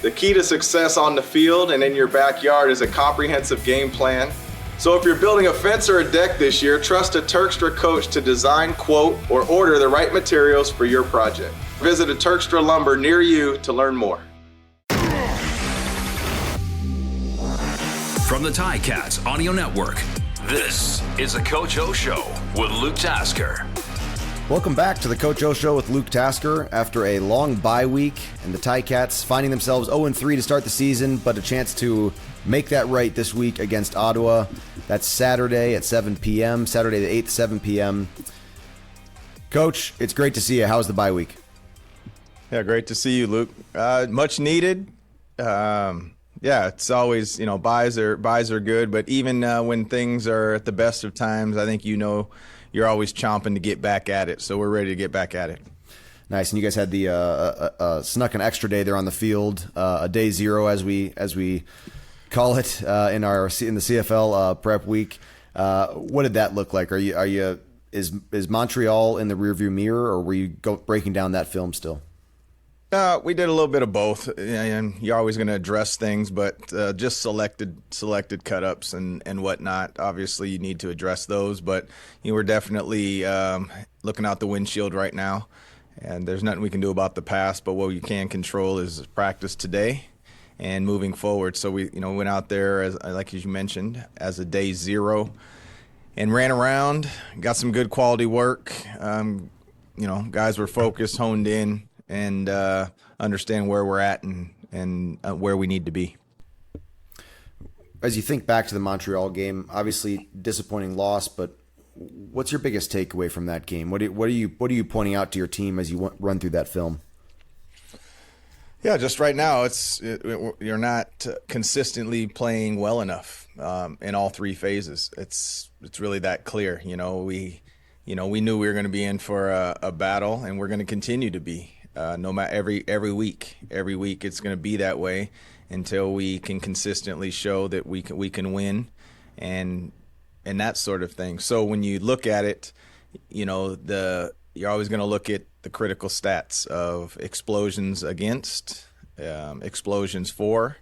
The key to success on the field and in your backyard is a comprehensive game plan. So if you're building a fence or a deck this year, trust a Turkstra coach to design, quote, or order the right materials for your project. Visit a Turkstra Lumber near you to learn more. From the Ticats Audio Network, this is the Coach O Show with Luke Tasker. Welcome back to the Coach O Show with Luke Tasker. After a long bye week and the Ticats finding themselves 0-3 to start the season, but a chance to make that right this week against Ottawa. That's Saturday at 7 p.m., Saturday the 8th, 7 p.m. Coach, it's great to see you. How's the bye week? Yeah, great to see you, Luke. Much needed. Yeah, it's always, buys are good, but even when things are at the best of times, I think you're always chomping to get back at it. So we're ready to get back at it. Nice, and you guys had the snuck an extra day there on the field, a day zero as we call it in the CFL prep week. What did that look like? Is Montreal in the rearview mirror, or were you breaking down that film still? We did a little bit of both, and you're always going to address things, but just selected cut-ups and whatnot. Obviously, you need to address those, but we're definitely looking out the windshield right now, and there's nothing we can do about the past, but what you can control is practice today and moving forward. So we went out there, as you mentioned, as a day zero and ran around, got some good quality work. Guys were focused, honed in, and understand where we're at and where we need to be. As you think back to the Montreal game, obviously disappointing loss, but what's your biggest takeaway from that game? What are you pointing out to your team as you run through that film? Yeah, just right now, you're not consistently playing well enough in all three phases. It's really that clear. We knew we were going to be in for a battle, and we're going to continue to be. No matter every week it's going to be that way until we can consistently show that we can win, and that sort of thing. So when you look at it, you're always going to look at the critical stats of explosions against, explosions for,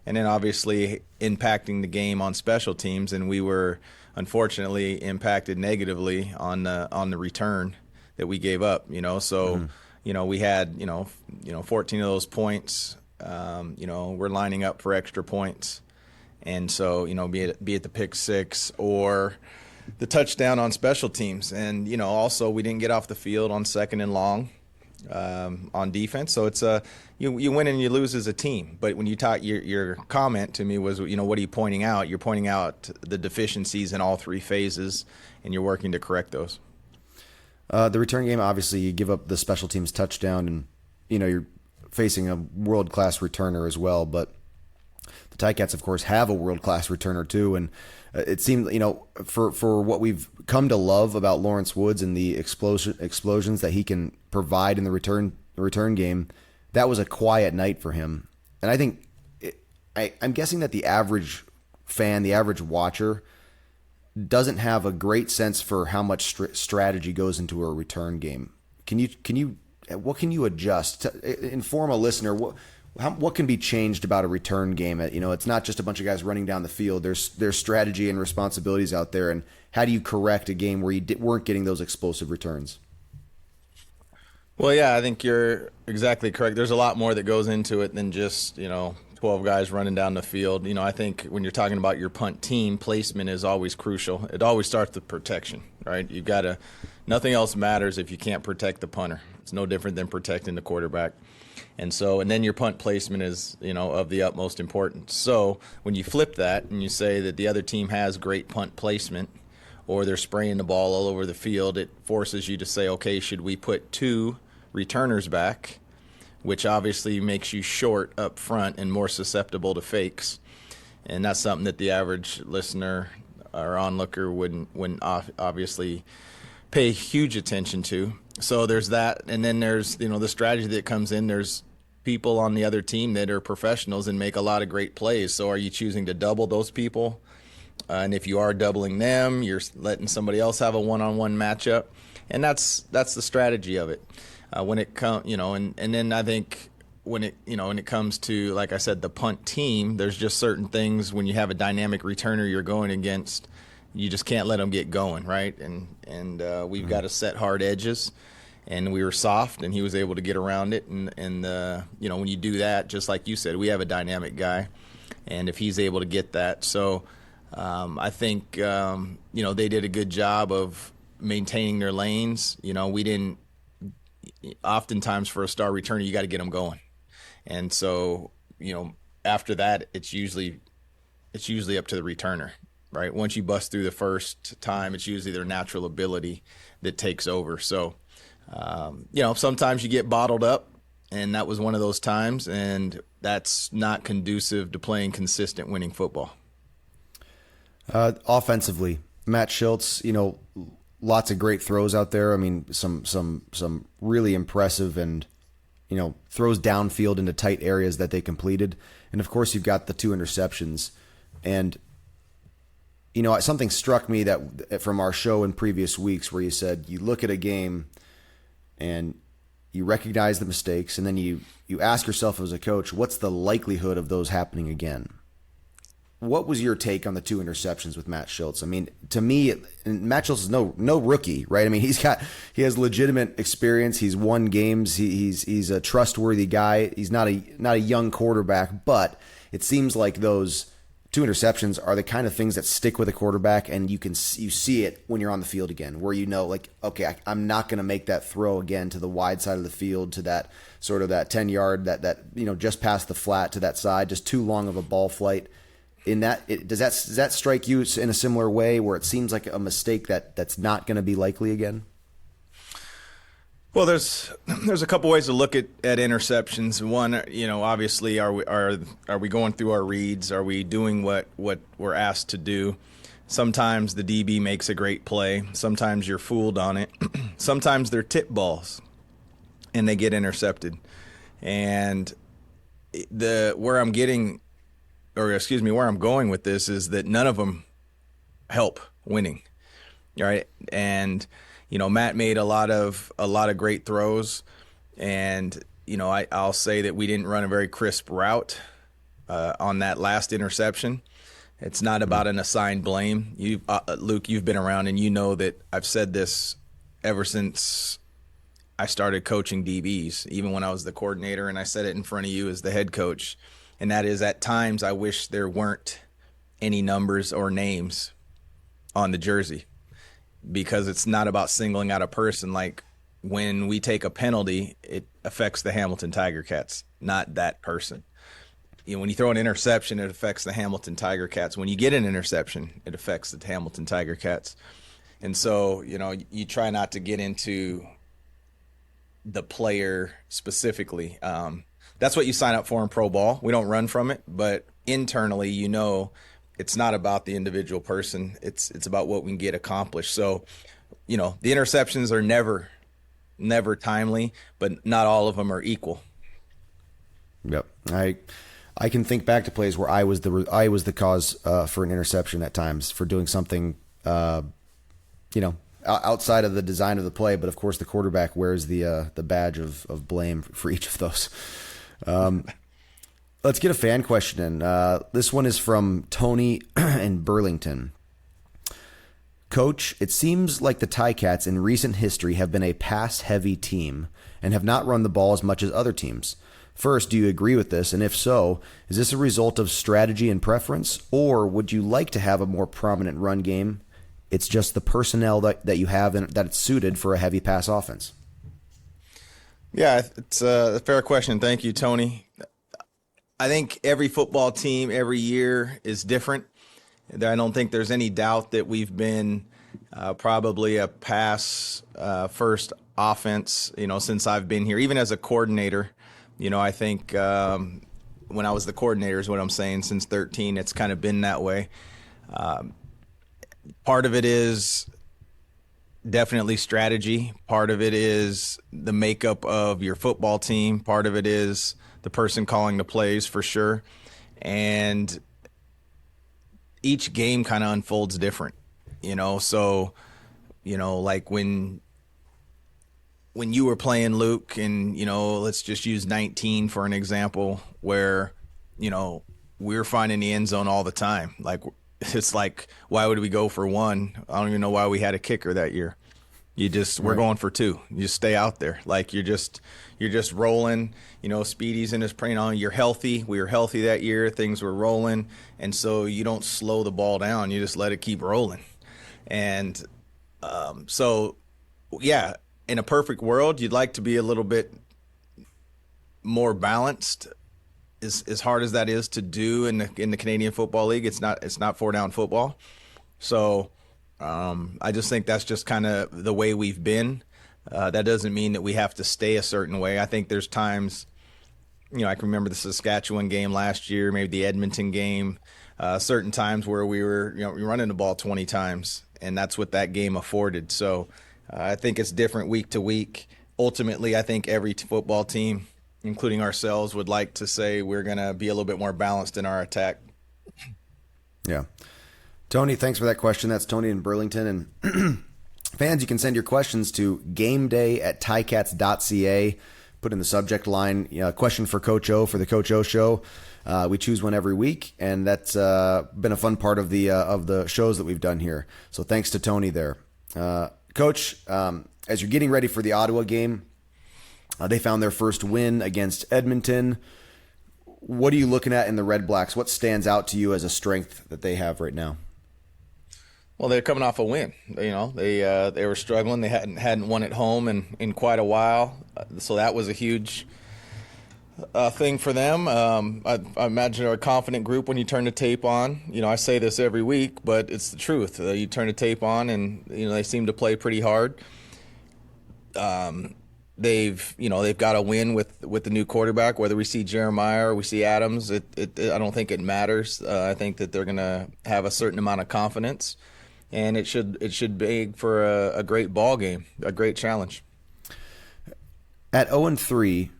and then obviously impacting the game on special teams. And we were unfortunately impacted negatively on the return that we gave up. So. We had, 14 of those points. We're lining up for extra points. And so, be it the pick six or the touchdown on special teams. And, also we didn't get off the field on second and long on defense. So it's you win and you lose as a team. But when you talk, your comment to me was, what are you pointing out? You're pointing out the deficiencies in all three phases, and you're working to correct those. The return game, obviously, you give up the special teams touchdown, and you're facing a world-class returner as well. But the Ticats, of course, have a world-class returner too, and it seemed, for what we've come to love about Lawrence Woods and the explosions that he can provide in the return game, that was a quiet night for him. And I think I'm guessing that the average fan, the average watcher, doesn't have a great sense for how much strategy goes into a return game. What can you adjust to inform a listener? What can be changed about a return game? It's not just a bunch of guys running down the field. There's strategy and responsibilities out there. And how do you correct a game where you weren't getting those explosive returns? Well, yeah, I think you're exactly correct. There's a lot more that goes into it than just 12 guys running down the field. I think when you're talking about your punt team, placement is always crucial. It always starts with protection, right? Nothing else matters if you can't protect the punter. It's no different than protecting the quarterback. And then your punt placement is, of the utmost importance. So when you flip that and you say that the other team has great punt placement, or they're spraying the ball all over the field, it forces you to say, okay, should we put two returners back, which obviously makes you short up front and more susceptible to fakes. And that's something that the average listener or onlooker wouldn't obviously pay huge attention to. So there's that, and then there's the strategy that comes in. There's people on the other team that are professionals and make a lot of great plays. So are you choosing to double those people? And if you are doubling them, you're letting somebody else have a one-on-one matchup, and that's the strategy of it. When it comes, and then I think when it comes to, like I said, the punt team, there's just certain things when you have a dynamic returner you're going against, you just can't let them get going, right? And we've got to set hard edges, and we were soft, and he was able to get around it. And when you do that, just like you said, we have a dynamic guy, and if he's able to get that, so I think they did a good job of maintaining their lanes. We didn't. Oftentimes for a star returner, you got to get them going, and so after that, it's usually up to the returner, right? Once you bust through the first time, it's usually their natural ability that takes over. So sometimes you get bottled up, and that was one of those times, and that's not conducive to playing consistent winning football. Offensively, Matt Schultz, lots of great throws out there. I mean, some really impressive and throws downfield into tight areas that they completed. And of course, you've got the 2 interceptions. And something struck me that from our show in previous weeks, where you said you look at a game and you recognize the mistakes, and then you ask yourself as a coach, what's the likelihood of those happening again? What was your take on the 2 interceptions with Matt Schultz? I mean, to me, Matt Schultz is no rookie, right? I mean, he has legitimate experience. He's won games. He's a trustworthy guy. He's not a young quarterback, but it seems like those 2 interceptions are the kind of things that stick with a quarterback, and you see it when you're on the field again, where okay, I'm not going to make that throw again to the wide side of the field, to that sort of that 10-yard that just past the flat to that side, just too long of a ball flight. Does that strike you in a similar way, where it seems like a mistake that's not going to be likely again? Well, there's a couple ways to look at interceptions. One, obviously, are we going through our reads? Are we doing what we're asked to do? Sometimes the DB makes a great play. Sometimes you're fooled on it. Sometimes they're tip balls, and they get intercepted. And where I'm going with this is that none of them help winning, right? And Matt made a lot of great throws, and I'll say that we didn't run a very crisp route on that last interception. It's not about an assigned blame. Luke, you've been around, and you know that I've said this ever since I started coaching DBs, even when I was the coordinator, and I said it in front of you as the head coach. And that is, at times, I wish there weren't any numbers or names on the jersey, because it's not about singling out a person. Like, when we take a penalty, it affects the Hamilton Tiger Cats, not that person. When you throw an interception, it affects the Hamilton Tiger Cats. When you get an interception, it affects the Hamilton Tiger Cats. And so, you try not to get into the player specifically. That's what you sign up for in pro ball. We don't run from it, but internally, it's not about the individual person. It's about what we can get accomplished. So, the interceptions are never timely, but not all of them are equal. Yep. I can think back to plays where I was the cause for an interception at times, for doing something outside of the design of the play. But of course, the quarterback wears the badge of blame for each of those. Let's get a fan question in. This one is from Tony in Burlington. Coach, it seems like the Ticats in recent history have been a pass-heavy team and have not run the ball as much as other teams. First, do you agree with this? And if so, is this a result of strategy and preference, or would you like to have a more prominent run game? It's just the personnel that you have and that it's suited for a heavy pass offense. Yeah, it's a fair question. Thank you, Tony. I think every football team every year is different. I don't think there's any doubt that we've been probably a pass first offense, since I've been here, even as a coordinator. I think when I was the coordinator is what I'm saying, since 2013, it's kind of been that way. Part of it is definitely strategy. Part of it is the makeup of your football team. Part of it is the person calling the plays, for sure. And each game kind of unfolds different, so, like when when you were playing, Luke, and, let's just use 19 for an example, where, we're finding the end zone all the time. Like, it's like, why would we go for one? I don't even know why we had a kicker that year. We're going for two. You just stay out there. Like, you're just rolling. Speedy's in his praying. You're healthy. We were healthy that year. Things were rolling. And so you don't slow the ball down. You just let it keep rolling. And so, yeah, in a perfect world, you'd like to be a little bit more balanced. As hard as that is to do in the Canadian Football League, it's not four down football. So I just think that's just kind of the way we've been. That doesn't mean that we have to stay a certain way. I think there's times, I can remember the Saskatchewan game last year, maybe the Edmonton game, certain times where we were running the ball 20 times, and that's what that game afforded. So I think it's different week to week. Ultimately, I think every football team, including ourselves, would like to say we're going to be a little bit more balanced in our attack. Yeah. Tony, thanks for that question. That's Tony in Burlington. And fans, you can send your questions to gameday@ticats.ca. Put in the subject line, question for Coach O for the Coach O Show. We choose one every week, and that's been a fun part of the shows that we've done here. So thanks to Tony there. Coach, as you're getting ready for the Ottawa game, they found their first win against Edmonton. What are you looking at in the Red Blacks? What stands out to you as a strength that they have right now? Well, they're coming off a win. They were struggling. They hadn't won at home in quite a while, so that was a huge thing for them. I imagine they're a confident group when you turn the tape on. I say this every week, but it's the truth. You turn the tape on, and they seem to play pretty hard. They've got a win with the new quarterback. Whether we see Jeremiah or we see Adams, I don't think it matters. I think that they're going to have a certain amount of confidence, and it should beg for a great ball game, a great challenge. At 0-3,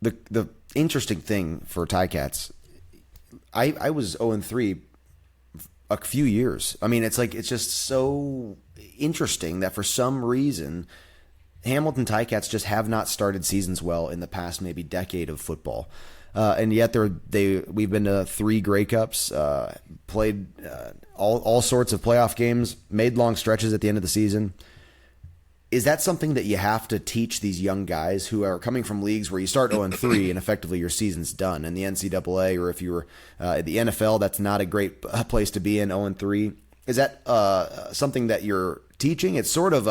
the interesting thing for Ticats, I was 0-3 a few years. I mean, it's just so interesting that for some reason Hamilton Ticats just have not started seasons well in the past maybe decade of football. And yet we've been to 3 Grey Cups, played all sorts of playoff games, made long stretches at the end of the season. Is that something that you have to teach these young guys who are coming from leagues where you start 0-3 and effectively your season's done? In the NCAA, or if you were at the NFL, that's not a great place to be in, 0-3. Is that something that you're teaching? It's sort of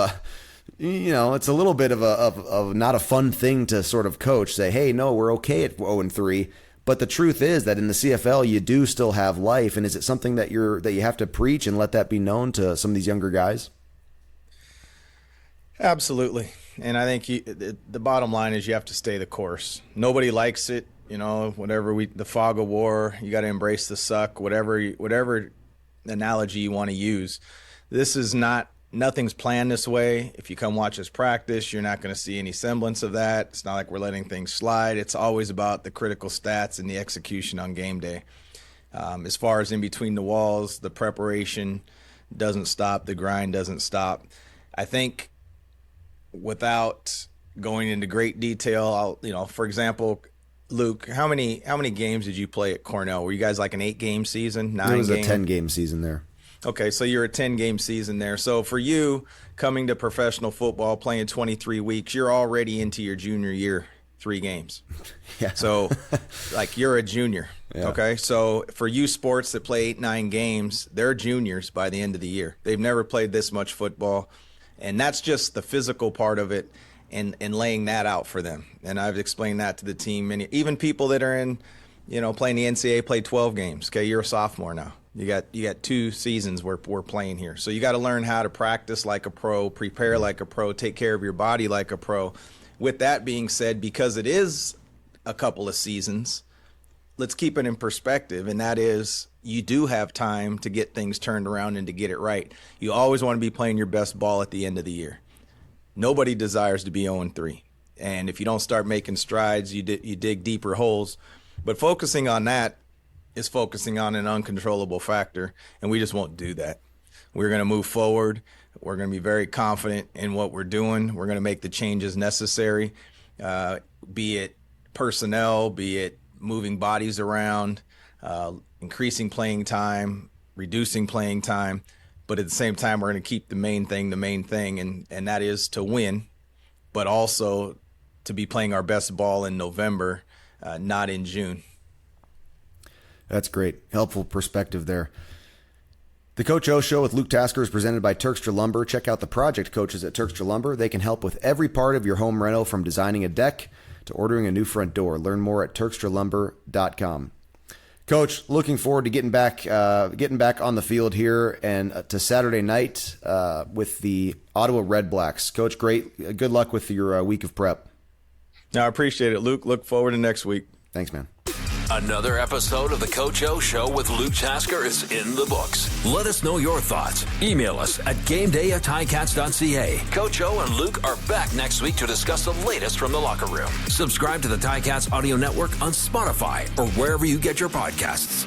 it's a little bit of not a fun thing to sort of coach, say, hey, no, we're okay at 0-3. But the truth is that in the CFL, you do still have life. And is it something that you have to preach and let that be known to some of these younger guys? Absolutely. And I think the bottom line is you have to stay the course. Nobody likes it. The fog of war, you got to embrace the suck, whatever analogy you want to use. This is nothing's planned this way. If you come watch us practice, you're not going to see any semblance of that. It's not like we're letting things slide. It's always about the critical stats and the execution on game day. As far as in between the walls, the preparation doesn't stop. The grind doesn't stop. I think without going into great detail, for example, Luke, how many games did you play at Cornell? Were you guys like an 8-game season, 9 games? It was a 10-game season there. Okay, so you're a 10-game season there. So for you, coming to professional football, playing 23 weeks, you're already into your junior year, 3 games. Yeah. So, you're a junior, yeah. Okay? So for you sports that play 8-9 games, they're juniors by the end of the year. They've never played this much football, and that's just the physical part of it and laying that out for them. And I've explained that to the team. Even people that are in, playing the NCAA play 12 games. Okay, you're a sophomore now. You got 2 seasons we're playing here. So you got to learn how to practice like a pro, prepare like a pro, take care of your body like a pro. With that being said, because it is a couple of seasons, let's keep it in perspective, and that is you do have time to get things turned around and to get it right. You always want to be playing your best ball at the end of the year. Nobody desires to be 0-3. And if you don't start making strides, you dig deeper holes. But focusing on that is focusing on an uncontrollable factor, and we just won't do that. we're going to move forward. We're going to be very confident in what we're doing. We're going to make the changes necessary, be it personnel, be it moving bodies around, increasing playing time, reducing playing time. But at the same time, we're going to keep the main thing, and that is to win, but also to be playing our best ball in November, not in June. That's great. Helpful perspective there. The Coach O Show with Luke Tasker is presented by Turkstra Lumber. Check out the project coaches at Turkstra Lumber. They can help with every part of your home reno, from designing a deck to ordering a new front door. Learn more at TurkstraLumber.com. Coach, looking forward to getting back on the field here and to Saturday night with the Ottawa Red Blacks. Coach, great. Good luck with your week of prep. No, I appreciate it, Luke. Look forward to next week. Thanks, man. Another episode of the Coach O Show with Luke Tasker is in the books. Let us know your thoughts. Email us at gameday@ticats.ca. Coach O and Luke are back next week to discuss the latest from the locker room. Subscribe to the Ticats Audio Network on Spotify or wherever you get your podcasts.